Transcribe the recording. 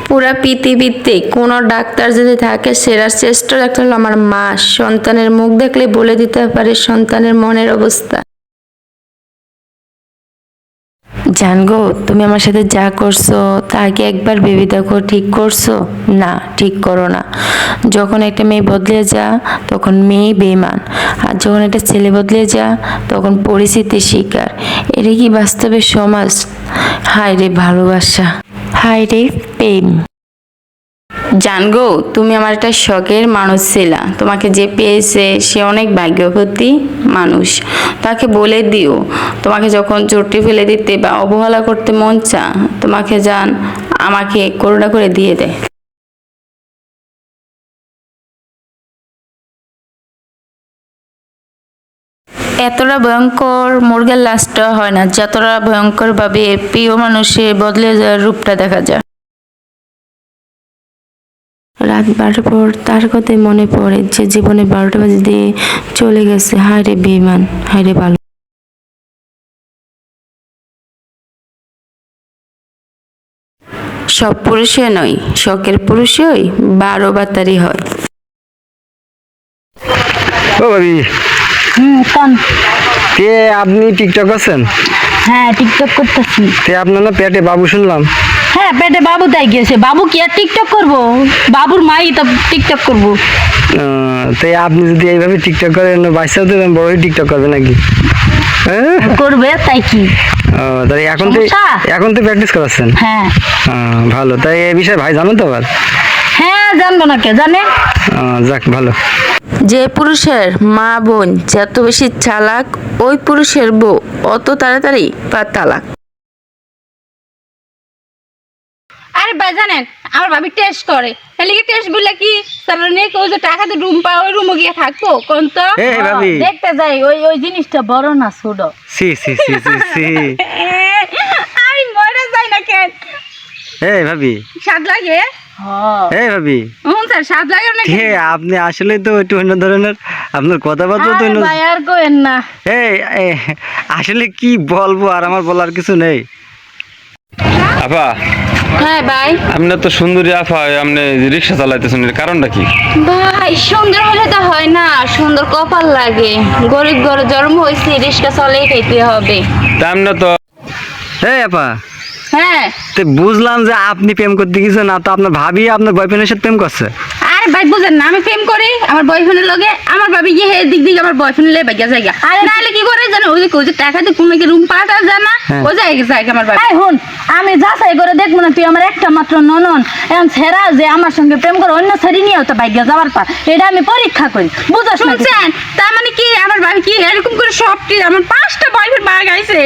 পুরা পৃথিবীতে কোনো ডাক্তার যদি থাকে সেরা শ্রেষ্ঠ ডাক্তার হলো আমার মা। সন্তানের মুখ দেখলে বলে দিতে পারে সন্তানের মনের অবস্থা। জানগো, তুমি আমার সাথে যা করছো তা কি একবার ভেবে দেখো ঠিক করছো? না, ঠিক করো না। যখন একটা মেয়ে বদলে যা তখন মেয়ে বেঈমান, আর যখন একটা ছেলে বদলে যা তখন পরিস্থিতির শিকার। এটা কি বাস্তবের সমাজ? হায় রে ভালোবাসা, হায় রে প্রেম। জানগো, তুমি আমার একটা শখের মানুষ ছিলা। তোমাকে যে পেয়েছে সে অনেক ভাগ্যবতী মানুষ। তাকে বলে দিও তোমাকে যখন চোটে ফেলে দিতে বা অবহেলা করতে মন চা, তোমাকে জান আমাকে করুণা করে দিয়ে দেয়। এতটা ভয়ঙ্কর মুরগের লাশটা হয় না, যতটা ভয়ঙ্কর ভাবে প্রিয় মানুষের বদলে যাওয়ার রূপটা দেখা যায়। রাত 12টার পর তার কথাই মনে পড়ে যে জীবনে 12টা বাজে দিয়ে চলে গেছে। হায় রে বেঈমান, হায় রে ভালো। সব পুরুষে নয়, শখের পুরুষই 12 বাতারি হয়। ও ভাবি, কোন? তে আপনি টিকটক আছেন? হ্যাঁ, টিকটক করতেছি। তে আপনার না পেটে বাবু শুনলাম। হ্যাঁ, পেটে বাবু তাই গেছে। বাবু কি আর টিকটক করবো? বাবুর মাই তো টিকটক করবো। তাই আপনি যদি এইভাবে টিকটক করেন, বাচ্চাও তো বড়ই টিকটক করবে নাকি? হ্যাঁ, করবে তাই কি? তাই এখন তো প্র্যাকটিস করাচ্ছেন? হ্যাঁ। ভালো। তাই এই বিষয়ে ভাই জানো তো আবার? হ্যাঁ, জানবো না, কে জানে। যাক ভালো। যে পুরুষের মা বোন যত বেশি চালাক, ওই পুরুষের বউ অত তাড়াতাড়ি বা তালাক। আরে ভাই জানেন, আমার ভাবি টেস্ট করে। এলিগে টেস্ট গুলা কি তারা নেই ওই যে টাকাতে রুম পায়, ওই রুমে গিয়ে থাকবো কোন তো? এই ভাবি, দেখতে যাই ওই জিনিসটা বড় না ছোট? সি সি সি সি সি। আমি মরে যাই না কেন? এই ভাবি, স্বাদ লাগে? এই ভাবি, স্যার স্বাদ লাগে না? কে আপনি আসলে তো একটু অন্য ধরনের, আপনার কথাবার্তা তো অন্য। ভাই আর কোয়েন না। এই আসলে কি বলবো, আর আমার বলার কিছু নেই। আপা, হ্যাঁ ভাই। আপনি তো সুন্দরী আপা, আপনি রিক্সা চালাইতেছেন, এর কারণটা কি? ভাই সুন্দর হলে তো হয় না, সুন্দর কপাল লাগে। গরিব ঘরে জন্ম হয়েছে, রিক্সা চলেই খাইতে হবে। তা আপনি তো এই আপা, হ্যাঁ। তো বুঝলাম যে আপনি প্রেম করতে গেছেন, না তো আপনার ভাবি আপনার বয়ফ্রেন্ডের সাথে প্রেম করছে। আরে ভাই বুঝেন না, আমি প্রেম করি আমার বয়ফ্রেন্ডের লগে। আমার ভাবি গিয়ে দিক দিক আমার বয়ফ্রেন্ড লে বাইয়া জায়গা। আরে নাহলে কি করে জানো, ওই যে টাকাতে কোনো কি রুম পাটা জানা, ও জায়গা আমার ভাবি। এই হুন, আমি যাচাই করে দেখবো না? তুই আমার একটা মাত্র ননন, এখন ছেড়া যে আমার সঙ্গে প্রেম করে অন্য ছেড়ে নিয়েও তো ভাগ্য যাবার পার, এটা আমি পরীক্ষা করি। বুঝছ না? শুনছেন? তার মানে কি আমার ভাবি কি এরকম করে সব আমার 5টা বয়ফ্রেন্ড পাওয়া গেছে?